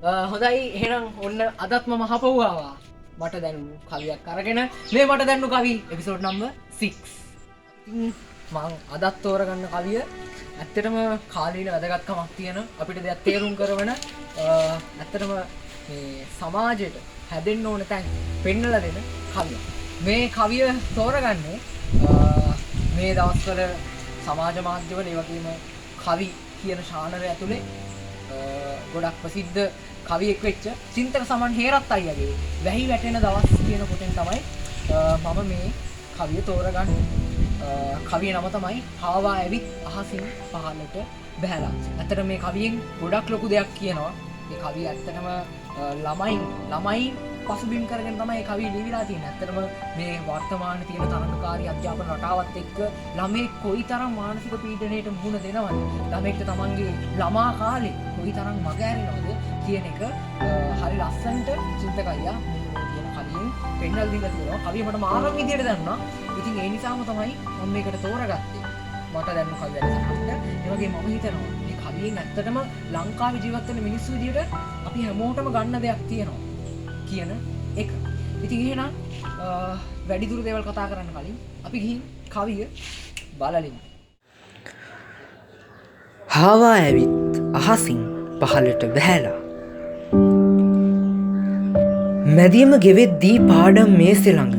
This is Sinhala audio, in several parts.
හොඳයි එහෙනම් ඔන්න අදත් මම හපවුවා මට දැනුණු කවියක් අරගෙන මේ මට දැනුණු කවි එපිසෝඩ් නම්බර් 6. මම අදත් තෝරගන්න කවිය ඇත්තටම කාලීන වැදගත්කමක් තියෙන අපිට දෙයක් තේරුම් කරවන ඇත්තටම මේ සමාජයට හැදෙන්න ඕන තැන් පෙන්නලා දෙන කවිය. මේ කවිය තෝරගන්නේ මේ දවස්වල සමාජ මාධ්‍යවල ඒ වගේම කවි කියන ශානරය ඇතුලේ ගොඩක් ප්‍රසිද්ධ කවියෙක් වෙච්ච චින්තක සමන් හේරත් අයියාගේ වැහි වැටෙන දවස් කියන කොටෙන් තමයි මම මේ කවිය තෝරගන්නේ. කවිය නම තමයි හාවා ඇවිත් අහසින් පහළට බැහැලා. ඇත්තට මේ කවියෙන් ගොඩක් ලොකු දෙයක් කියනවා. මේ කවිය ඇත්තටම ළමයි පසුබිම් කරගෙන තමයි මේ කවිය ලියවිලා තියෙන්නේ. ඇත්තටම මේ වර්තමාන තියෙන තරඟකාරී අධ්‍යාපන රටාවත් එක්ක ළමයි කොයිතරම් මානසික පීඩනයකට මුහුණ දෙනවද? ළමයිට තමන්ගේ ළමා කාලේ කොයිතරම් මග ඇරෙනවද කියන එක හරි ලස්සනට චින්තකයියා කියන කවියෙන් පෙන්නලා දීලා තියෙනවා. කවිය මට මාරම් විදියට දැනුණා. ඉතින් ඒ නිසාම තමයි මම මේකට තෝරගත්තේ. මට දැනුණු කවිය වැඩසටහනට. ඒ වගේම මම හිතනවා මේ කවියෙන් ඇත්තටම ලංකාවේ ජීවත් වෙන මිනිස්සු විදියට අපි හැමෝටම ගන්න දෙයක් තියෙනවා කියන එක. ඉතින් එහෙනම් වැඩිදුර දේවල් කතා කරන්න කලින් අපි ගිහින් කවිය බලලිමු. හාවා ඇවිත් අහසින් පහළට බැහැලා මැදියම ගෙවෙද්දී පාඩම් මේසෙ ළඟ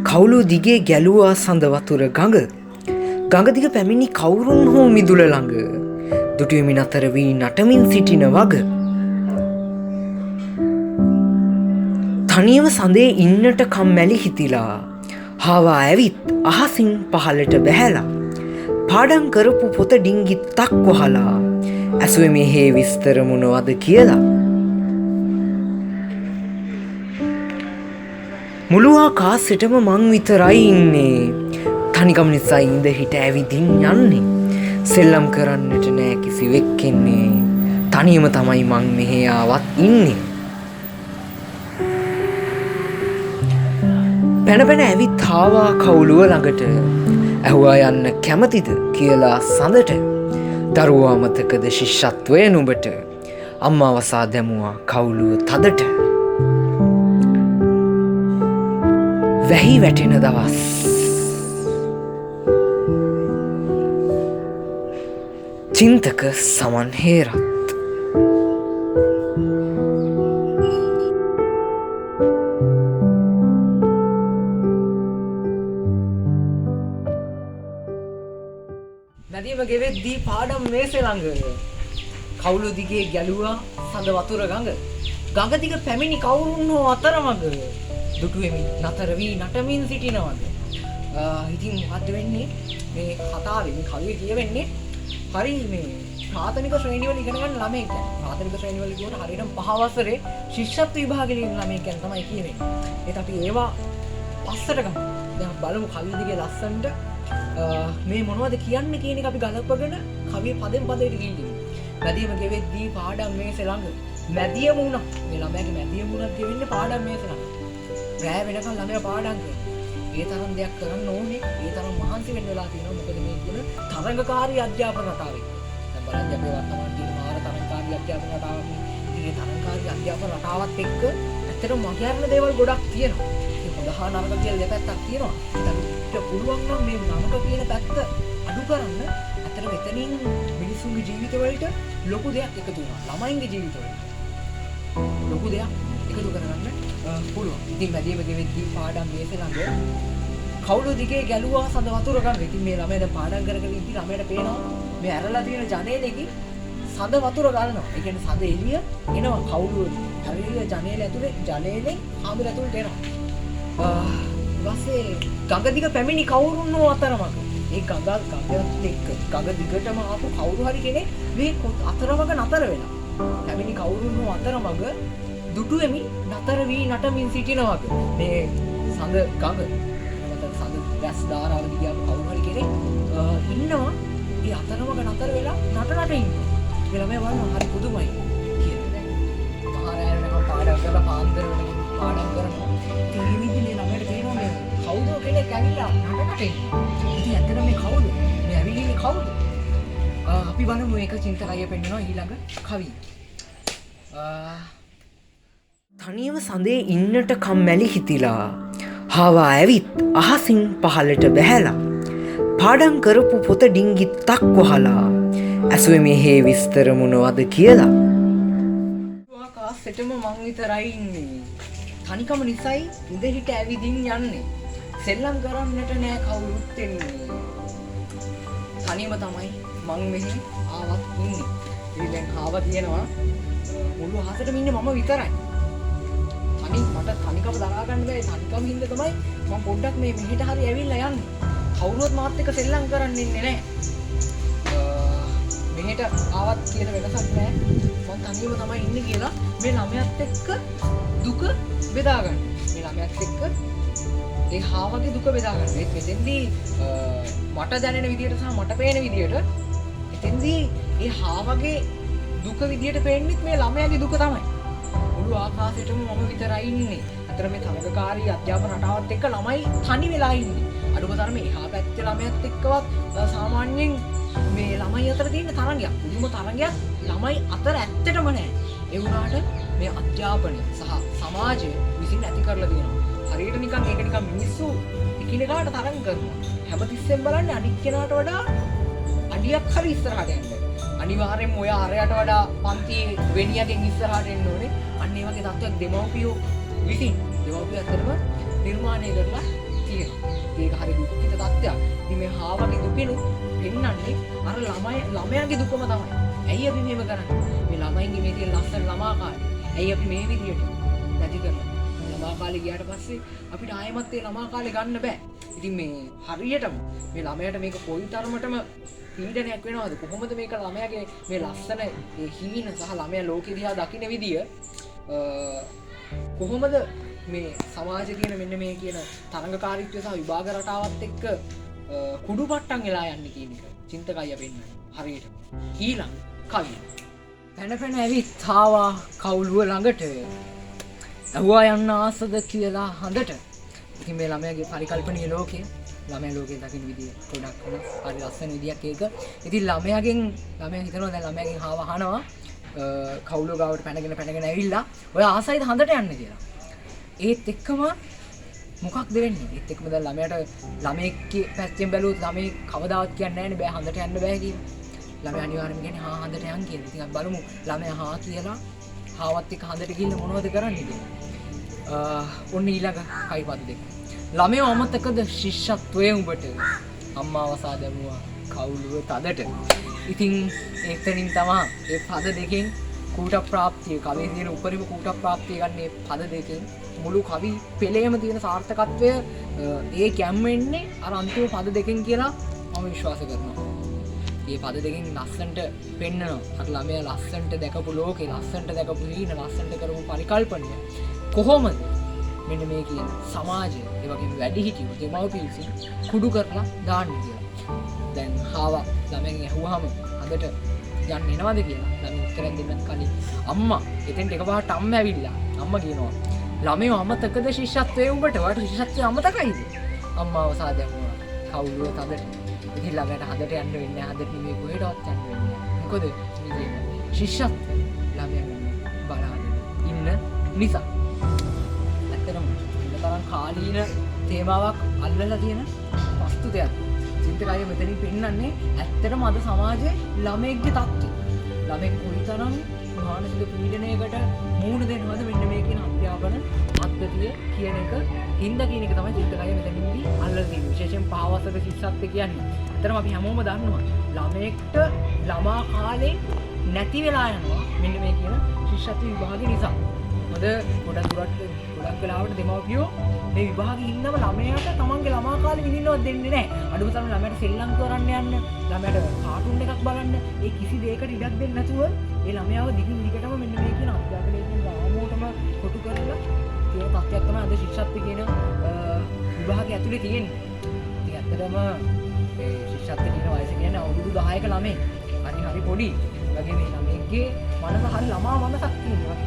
කවුළු දිගේ ගැලුවා සඳ වතුර ගඟ දිග පැමිණි කවුරුන් හෝ මිදුල ළඟ දුටුවෙමින් අතර වී නටමින් සිටින වග තනියම සඳේ ඉන්නට කම්මැලි හිතිලා හාවා ඇවිත් අහසින් පහළට බැහැලා පාඩම් කරපු පොත ඩිංගිත්තක් වහලා ඇසුවේ මෙහේ විස්තර මොනවද කියලා මුළු ආකාසෙටම මං විතරයි ඉන්නේ තනිකම නිසා ඉඳ හිට ඇවිදින් යන්නේ සෙල්ලම් කරන්නට නෑ කිසිවෙක් එන්නේ තනියම තමයි මං මෙහෙ ආවත් ඉන්නේ පැන ඇවිත් හාවා කවුළුව ළඟට ඇහුවා යන්න කැමතිද කියලා සඳට දරුවා මතකද ශිෂ්‍යත්වය නුඹට අම්මා වසා දැමුවා කවුළුව තදට වැහි වැටෙන දවස් චින්තක සමන් හේරත් මැදියම ගෙවෙද්දී පාඩම් මේසෙ ළඟ කවුළු දිගේ ගැලුවා සඳ වතුර ගඟ දිග පැමිණි කවුරුන් හෝ අතරමඟ දුටුවෙමින් නතර වී නටමින් සිටිනවද. ඉතින් මොකද්ද වෙන්නේ මේ කතාවේ මේ කවිය කියවෙන්නේ හරි මේ ප්‍රාථමික ශ්‍රේණිවල ඉගෙන ගන්න ළමයෙක් ගැන. ප්‍රාථමික ශ්‍රේණිවල කියනකොට හරියටම 5 වසරේ ශිෂ්‍යත්ව විභාගෙ ලියන ළමයෙක් ගැන තමයි කියවෙන්නේ. ඒත් අපි ඒවා පස්සට ගමු. දැන් බලමු කවිය දිගේ ලස්සනට මේ මොනවද කියන්නේ කියන එක අපි ගලපගෙන කවිය පදෙන් පදයට ගිහින් මැදියම ගෙවෙද්දී පාඩම් මේසෙ ළඟ මැදියම වුණා මේ ළමයාගේ මැදියම වුණත් ගෙවෙන්නේ පාඩම් මේසෙ ළඟ රැය වෙනකන් ළමයා පාඩම් කරනවා ඒ තරම් දෙයක් කරන්න ඕනේ ඒ තරම් මහන්සි වෙන්න වෙලා තියෙනවා මොකද මේ කියන තරඟකාරී අධ්‍යාපන රටාවේ දැන් බලන්න අපි වර්තමාන තියෙන මාර තරඟකාරී අධ්‍යාපන රටාවක් මේ තරඟකාරී අධ්‍යාපන රටාවත් එක්ක ඇත්තටම මගහැරෙන දේවල් ගොඩක් තියෙනවා ඒ හොඳහා නරක කියලා දෙපැත්තක් තියෙනවා ඒකට පුළුවන් නම් මේ නරක කියන පැත්ත අඩු කරන්න ඇත්තට මෙතනින් මිනිසුන්ගේ ජීවිතවලට ලොකු දෙයක් එකතු වෙනවා ළමයින්ගේ ජීවිතවලට ලොකු දෙයක් එකතු කරගන්න පුළුවන්. ඉතින් මැදියම ගෙවෙද්දී පාඩම් මේසෙ ළඟ කවුළු දිගේ ගැලුවා සඳ වතුර ගඟ. ඉතින් මේ ළමයා දැන් පාඩම් කරගෙන ඉඳි ළමයාට පේනවා මේ ඇරලා තියෙන ජනේලෙකින් සඳ වතුර ගලනවා. ඒ කියන්නේ සඳ එළිය එනවා කවුළු ඇරිය ජනේල ඇතුලේ ජනේලෙන් ආඹර ඇතුලට එනවා. ඊපස්සේ ගඟ දිග පැමිණි කවුරුන් හෝ අතරමඟ ඒ ගඟත් එක්ක ගඟ දිගටම ආපු කවුරු හරි කෙනෙක් මේ අතරමඟ නතර වෙලා පැමිණි කවුරුන් හෝ අතරමඟ දුටුවෙමි නතර වී නටමින් සිටිනවද මේ සඳ ගඟ නැත්නම් සඳ ගස් ධාරාව දිගාම කවුරු හරි කෙනෙක් ඉන්නවා ඒ අතරමඟ නතර වෙලා නට ඉන්නවා ඒ ළමයා වань හරි පුදුමයි කියන්නේ මහා රැය වෙනකම් පාඩම් කරලා පාන්දර වෙනකම් පාඩම් කරනවා ඉතින් මේ විදිහේ ළමයට තේරෙනවා මේ කවුද කෙනෙක් ඇවිල්ලා නටකට ඉන්නවා ඉතින් ඇත්තට මේ කවුද මේ ඇවිල්ලා කවුද අපි බලමු මේක චින්තකය පෙන්නනවා ඊළඟ කවිය තනියම සඳේ ඉන්නට කම්මැලි හිතිලා හාවා ඇවිත් අහසින් පහලට බැහැලා පාඩම් කරපු පොත ඩිංගිත්තක් වහලා ඇසුවේ මෙහේ විස්තර මොනවද කියලා කාස්සෙටම මං විතරයි ඉන්නේ. තනිකම නිසයි ඉඳ හිට ඇවිදින් යන්නේ. සෙල්ලම් කරන්නට නෑ කවුරුත් එන්නේ. තනියම තමයි මං මෙහි ආවත් ඉන්නේ. ඉතින් දැන් ආව තියෙනවා මුළු අහසටම ඉන්නේ මම විතරයි. මට තනිකම දරා ගන්න බැහැ. තනිකම ඉන්න තමයි මම පොඩ්ඩක් මේ මෙහෙට හරි ඇවිල්ලා යන්නේ. කවුරුවත් මාත් එක්ක සෙල්ලම් කරන්න ඉන්නේ නැහැ. මෙහෙට ආවත් කියන වෙනසක් නැහැ. මම තනියම තමයි ඉන්නේ කියලා මේ ළමයාත් එක්ක දුක බෙදා ගන්න. මේ ළමයාත් එක්ක ඒ හාවගේ දුක බෙදා ගන්න. ඒත් මෙතෙන්දී මට දැනෙන විදියට සහ මට පේන විදියට එතෙන්දී ඒ හාවගේ දුක විදියට පේන්නේ මේ ළමයාගේ දුක තමයි. මුළු ආකාශයටම මම විතරයි ඉන්නේ. අතර මේ තරගකාරී අධ්‍යාපන රටාවත් එක්ක ළමයි තනි වෙලා ඉන්නේ. අඩුම තරමේ එහා පැත්තේ ළමයාත් එක්කවත් සාමාන්‍යයෙන් මේ ළමයි අතර තියෙන තරංගයක්, මුළුම තරංගයක් ළමයි අතර ඇත්තටම නැහැ. ඒ වුණාට මේ අධ්‍යාපනය සහ සමාජය විසින් ඇති කරලා තියෙනවා. හරියට නිකන් ඒක නිකන් මිනිස්සු එකිනෙකාට තරංග කරනවා. හැමතිස්සෙම බලන්නේ අනිත් කෙනාට වඩා අඩියක් හරි ඉස්සරහට යන්න. අනිවාර්යෙන්ම ඔය අරයට වඩා පන්තියේ වෙණියකින් ඉස්සරහට එන්න ඕනේ. අන්න ඒ වගේ තත්ත්වයක් දෙමව්පියෝ විසින් ඇත්තටම නිර්මාණය කරලා තියෙනවා. ඒක හරි දුක්ඛිත තත්ත්වයක්. ඉතින් මේ හාවගේ දුකිනු පෙන්නන්නේ අර ළමයාගේ දුකම තමයි. ඇයි අපි මේව කරන්නේ? මේ ළමයින්ගේ මේ තියෙන ලස්සන ළමා කාලේ. ඇයි අපි මේ විදියට නැති කරන්නේ? ළමා කාලේ ගියාට පස්සේ අපිට ආයෙමත් ඒ ළමා කාලේ ගන්න බෑ. ඉතින් මේ හරියටම මේ ළමයාට මේක කොයි තරමටම පීඩනයක් වෙනවද? කොහොමද මේක ළමයාගේ මේ ලස්සන ඒ හීන සහ ළමයා ලෝකෙ දිහා දකින්න විදිය කොහොමද මේ සමාජයේ තියෙන මෙන්න මේ කියන තරංගකාරීත්වය සහ විභාග රටාවත් එක්ක කුඩුපට්ටම් වෙලා යන්නේ කියන එක චින්තකය වෙන්නේ හරියට. ඊළඟ කවිය. පැන ඇවිත් ආවා කවුළුව ළඟට. ඇහුවා යන්න ආසද කියලා හඳට. ඉතින් මේ ළමයාගේ පරිකල්පනීය ලෝකේ ළමයා ලෝකේ දකින්න විදිය ගොඩක් වෙනස්. හරි ලස්සන විදියක් ඒක. ඉතින් ළමයා හිතනවා දැන් ළමයාගෙන් ආව අහනවා කවුළුව ගාවට පැනගෙන ඇවිල්ලා ඔය ආසයිද හඳට යන්න කියලා. ඒත් එක්කම මොකක්ද වෙන්නේ? ඒත් එක්කම දැන් ළමයෙක්ගේ පැත්තෙන් බැලුවොත් ළමයි කවදාවත් කියන්නේ නැහැ නේ බෑ හඳට යන්න බෑ කියලා. ළමයා අනිවාර්යයෙන්ම කියන්නේ හා හඳට යන් කියලා. ඉතින් අපි බලමු ළමයා හා කියලා හාවත් එක්ක හඳට ගිහින් මොනවද කරන්නේ කියලා. ඔන්න ඊළඟ කයිපද දෙක. ළමයා අමතකද ශිෂ්‍යත්වයේ උඹට අම්මා වසා දැමුවා කවුළුව තදට. ඉතින් එතනින් තමයි ඒ පද දෙකෙන් කූට ප්‍රාප්තිය කවියේ තියෙන උපරිම කූට ප්‍රාප්තිය ගන්න මේ පද දෙකෙන් මුළු කවි පෙළේම තියෙන සාර්ථකත්වය ඒ ගැම්වෙන්නේ අර අන්තිම පද දෙකෙන් කියලා මම විශ්වාස කරනවා. මේ පද දෙකෙන් ලස්සනට පෙන්නනවා. අර ළමයා ලස්සනට දැකපු ලෝකේ, ලස්සනට දැකපු හීන, ලස්සනට කරපු පරිකල්පනය කොහොමද මෙන්න මේ කියන සමාජය, ඒ වගේම වැඩිහිටියෝ, දෙමව්පියෝ විසින් කුඩු කරලා දාන්නේ කියලා. දැන් හාවා ළමෙන් ඇහුවාම අදට යන්න එනවද කියලා ළමයි උත්තරෙන් දෙන්නත් කලින් අම්මා එතෙන්ට එකපාරට අම්මා ඇවිල්ලා අම්මා කියනවා ළමයෝ අමතකද ශිෂ්‍යත්වයේ උඹට වට ශිෂ්‍යත්වය අමතකයිද අම්මාව සාදැමුවා කවුරුව තදට ඉතින් ළමයට හදට යන්න වෙන්නේ හදට නෙමෙයි කොහෙටවත් යන්න වෙන්නේ මොකද ශිෂ්‍යත්වය ළමයා බලාගෙන ඉන්න නිසා ඇත්තටම ඉන්න තරම් කාලීන තේමාවක් අල්ලලා තියෙන වස්තුතයක් චින්තකය මෙතනින් පෙන්නන්නේ ඇත්තටම අද සමාජයේ ළමෙක්ගේ තත්ත්වය. ළමෙක් කොයිතරම් මානසික පීඩනයකට මුහුණ දෙනවද මෙන්න මේ කියන අධ්‍යාපන පද්ධතිය කියන එක හින්දා කියන එක තමයි චින්තකය මෙතනින්දී අල්ලලා තියෙන්නේ. විශේෂයෙන් පහවසක ශිෂ්‍යත්වය කියන්නේ. ඇත්තටම අපි හැමෝම දන්නවා ළමෙක්ට ළමා කාලේ නැති වෙලා යනවා මෙන්න මේ කියන ශිෂ්‍යත්ව විභාගය නිසා. ගොඩක් වෙලාවට දෙමව්පියෝ මේ විභාගේ ඉන්නම ළමයාට තමන්ගේ ළමා කාලේ විඳින්නවත් දෙන්නේ නැහැ. අඩුම තරමේ ළමයාට සෙල්ලම් කරන්න යන්න, ළමයාට කාටුන් එකක් බලන්න, ඒ කිසි දෙයකට ඉඩක් දෙන්නේ නැතුව ඒ ළමයාව දිගටම මෙන්න මේ කියන අධ්‍යාපනයේ තියෙන රාමුවටම කොටු කරලා තියෙන තත්ත්වයක් තමයි අද ශිෂ්‍යත්ව කියන විභාගය ඇතුලේ තියෙන්නේ. ඉතින් ඇත්තටම මේ ශිෂ්‍යත්ව කියන වයස කියන්නේ අවුරුදු 10ක ළමයි. හරි පොඩි. වගේ මේ ළමෙක්ගේ මනස හරි ළමා මනසක් තියෙනවා.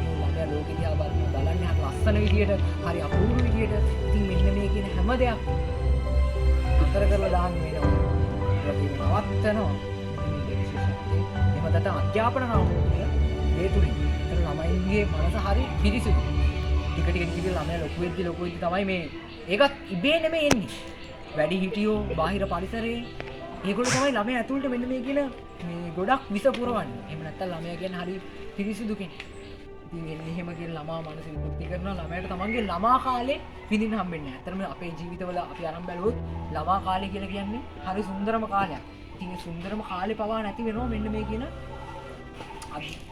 ලෝකෙ දිහා බලන්නේ හරි ලස්සන විදියට හරි අපූර්ව විදියට ඉතින් මෙන්න මේ කියන හැම දෙයක් අතර කරලා දාන්න වෙනවා ඒක නවත්තනවා මේ විශේෂත්වය එහෙම නැත්නම් අධ්‍යාපන රාමුව කියන ඒ තුලින් ඒතර ළමයින්ගේ ළමයිගේ මනස හරි පිරිසිදු. ටික ටික ළමයා ලොකු වෙද්දි තමයි මේ ඒකත් ඉබේ නෙමෙයි එන්නේ. වැඩි හිටියෝ බාහිර පරිසරයේ ඒගොල්ලෝ තමයි ළමයා ඇතුළට මෙන්න මේ කියන මේ ගොඩක් විස පුරවන්නේ. එහෙම නැත්නම් ළමයා කියන්නේ හරි පිරිසිදු කෙනෙක්. ඉතින් එන්නේ එහෙම කියන ළමා මනස විකෘති කරනවා ළමයාට තමන්ගේ ළමා කාලේ විඳින්න හම්බෙන්නේ නැහැ. ඇත්තටම අපේ ජීවිතවල අපි අරන් බැලුවොත් ළමා කාලය කියලා කියන්නේ හරි සුන්දරම කාලයක්. ඉතින් ඒ සුන්දරම කාලේ පවා නැති වෙනවා මෙන්න මේ කියන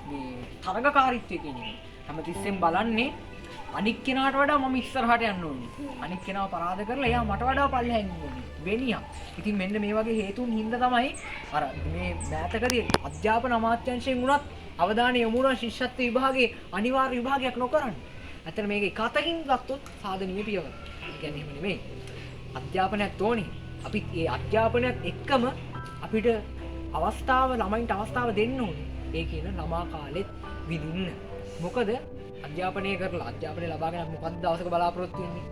මේ තරඟකාරීත්වය කියන එක. හැමතිස්සෙම බලන්නේ අනික් කෙනාට වඩා මම ඉස්සරහට යන්න ඕනේ. අනික් කෙනාව පරාද කරලා එයා මට වඩා පල්ලෙහාන් ඉන්න ඕනේ. වෙනියක්. ඉතින් මෙන්න මේ වගේ හේතුන් හින්දා තමයි අර මේ මෑතකදී අධ්‍යාපන අමාත්‍යාංශයෙන් වුණත් අවධානය යොමු වුණා ශිෂ්‍යත්ව විභාගයේ අනිවාර්ය විභාගයක් නොකරන්න. ඇත්තට මේක එක අතකින් ගත්තොත් සාධනීය පියවර. ඒ කියන්නේ එහෙම නෙමෙයි. අධ්‍යාපනයක් ඕනේ. අපි ඒ අධ්‍යාපනයත් එක්කම අපිට අවස්ථාව ළමයින්ට අවස්ථාව දෙන්න ඕනේ. ඒ කියන ළමා කාලෙත් විඳින්න. මොකද අධ්‍යාපනය කරලා අධ්‍යාපනය ලබාගෙන මොකක්ද දවසක බලාපොරොත්තු වෙන්නේ?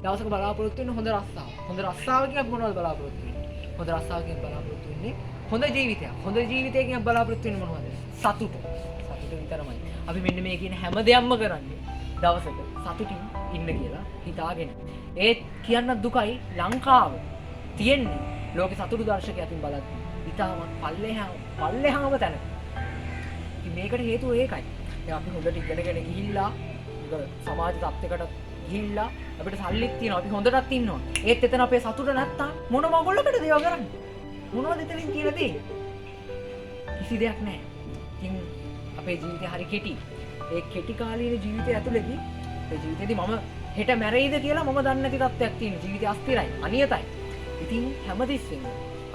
දවසක බලාපොරොත්තු වෙන්නේ හොඳ රස්සාව. හොඳ රස්සාවකින් අපි මොනවද බලාපොරොත්තු වෙන්නේ? හොඳ රස්සාවකින් බලාපොරොත්තු වෙන්නේ හොඳ ජීවිතයක්. හොඳ ජීවිතයකින් අපි බලාපොරොත්තු වෙන්නේ මොනවද? සතුට. සතුට විතරමයි. අපි මෙන්න මේ කියන හැම දෙයක්ම කරන්නේ දවසක සතුටින් ඉන්න කියලා හිතාගෙන. ඒත් කියන්න දුකයි ලංකාව තියෙන්නේ ලෝකේ සතුටු දර්ශකයක් අතින් බලද්දී. ඊටමත් පල්ලෙහාම තැන. ඉතින් මේකට හේතුව ඒකයි. දැන් අපි හොඳට ඉගෙනගෙන ගිහිල්ලා සමාජ තත්ත්වයකට ගිහිල්ලා අපිට සල්ලිත් තියෙනවා අපි හොඳටත් ඉන්නවා. ඒත් එතන අපේ සතුට නැත්තම් මොන මගොල්ලකටද ඒව කරන්නේ? මොනවද එතනින් කියලා තියෙන්නේ? කිසි දෙයක් නැහැ. ඉතින් අපේ ජීවිතය හරි කෙටි. ඒ කෙටි කාලීන ජීවිතය ඇතුළේදී අපේ ජීවිතේදී මම හෙට මැරෙයිද කියලා මම දන්නේ නැති තත්ත්වයක් තියෙනවා. ජීවිතය අස්තිරයි, අනියතයි. ඉතින් හැමතිස්සෙම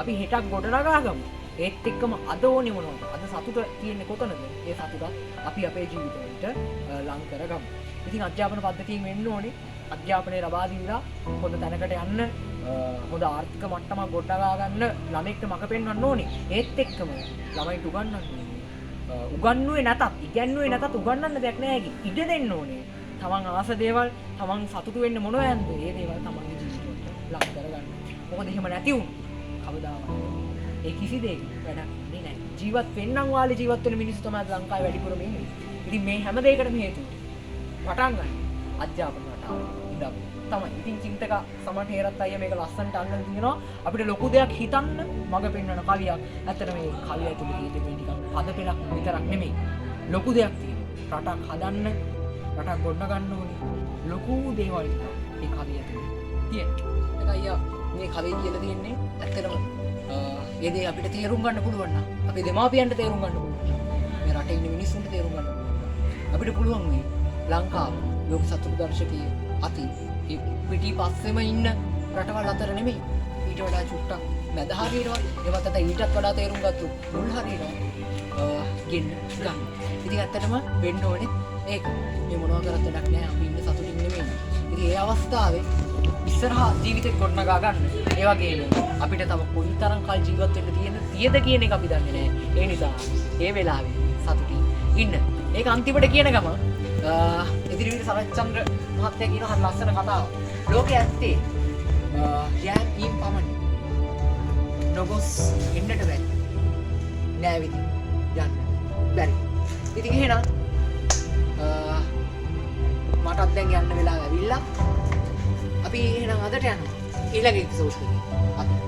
අපි හෙටක් ගොඩනගා ගමු. ඒත් එක්කම අද ඕනේ මොනවද? අද සතුට තියෙන්නේ කොතනද? ඒ සතුට අපි අපේ ජීවිතවලට ලං කරගමු. ඉතින් අධ්‍යාපන පද්ධතියෙන් වෙන්න ඕනේ අධ්‍යාපනය ලබා දීලා හොඳ තැනකට යන්න, හොඳ ආර්ථික මට්ටමක් ගොඩනගා ගන්න ළමෙක්ට මඟ පෙන්වන්න ඕනේ. ඒත් එක්කම ළමයින්ට උගන්වන්න ඕනේ. උගන්වුවේ නැතත්, ඉගැන්වුවේ නැතත් උගන්වන්න දෙයක් නෑ. ඉඩ දෙන්න ඕනේ. තමන් ආස දේවල්, තමන් සතුටු වෙන්න මොනවද? ඒ දේවල් තමන්ගේ ජීවිතේට ලං කරගන්න. මොකද එහෙම නැති වුණොත් කවදාවත් ඒ කිසි දෙයක් වැඩක් නෑ. ජීවත් වෙන්නම් වාලේ ජීවත් වෙන මිනිස්සු තමයි ලංකාවේ වැඩිපුරම ඉන්නේ. ඉතින් මේ හැම දෙයකටම හේතුව පටන් ගන්න අධ්‍යාපන රටාව ඉඳන් තමයි. ඉතින් චින්තක සමන් හේරත් අයියා මේක ලස්සනට අල්ලලා තියෙනවා. අපිට ලොකු දෙයක් හිතන්න මඟ පෙන්වන කවියක්. ඇත්තට මේ කවිය ඇතුළේ තියෙන්නේ නිකන් පද පෙළක් විතරක් නෙමෙයි. ලොකු දෙයක් තියෙනවා. රටක් හදන්න, රටක් ගොඩනගන්න ඕනේ. ලොකු දේවල් මේ කවිය ඇතුළේ තියෙනවා. ඒක අයියා මේ කවිය කියලා තියෙන්නේ ඇත්තටම ඒ දේ අපිට තේරුම් ගන්න පුළුවන් නම්, අපේ දෙමාපියන්ට තේරුම් ගන්න පුළුවන් නම්, මේ රටේ ඉන්න මිනිස්සුන්ට තේරුම් ගන්න පුළුවන්. අපිට පුළුවන් මේ ලංකාව ලෝක සතුටු දර්ශකයේ අති පිටි පස්සෙම ඉන්න රටවල් අතර නෙමෙයි. ඊට වඩා චුට්ටක් මැද හරියනවා. ඒවත් අත ඊටත් වඩා තේරුම් ගත්තු මුල් හරියනවා. ගෙන්න ගන්න. ඉතින් ඇත්තටම වෙන්න ඕනේ ඒක. මේ මොනවා කරත් වැඩක් නැහැ. අපි ඉන්නේ සතුටින් නෙමෙයි. ඉතින් ඒ අවස්ථාවේ ඉස්සරහා ජීවිතේ ගොඩනගා ගන්න. ඒ වගේම අපිට තව කොයි තරම් කල් ජීවත් වෙන්න තියෙද කියන එක අපි දන්නේ නැහැ. ඒ නිසා ඒ වෙලාවේ සතුටින් ඉන්න. ඒක අන්තිමට කියන ගම ඉදිරිවිද සරච්චන්ද්‍ර මහත්තයා කියන හරි ලස්සන කතාවක්. ලෝකයේ ඇත්තේ යෑම් ඊම් පමණයි. නොගොස් එන්නට බැරි. නෑ විදි. යන්න බැරි. ඉතින් එහෙනම් මටත් දැන් යන්න වෙලාව ඇවිල්ලා. අපි එහෙනම් අදට යනවා ඊළඟ එපිසෝඩ් එකේ.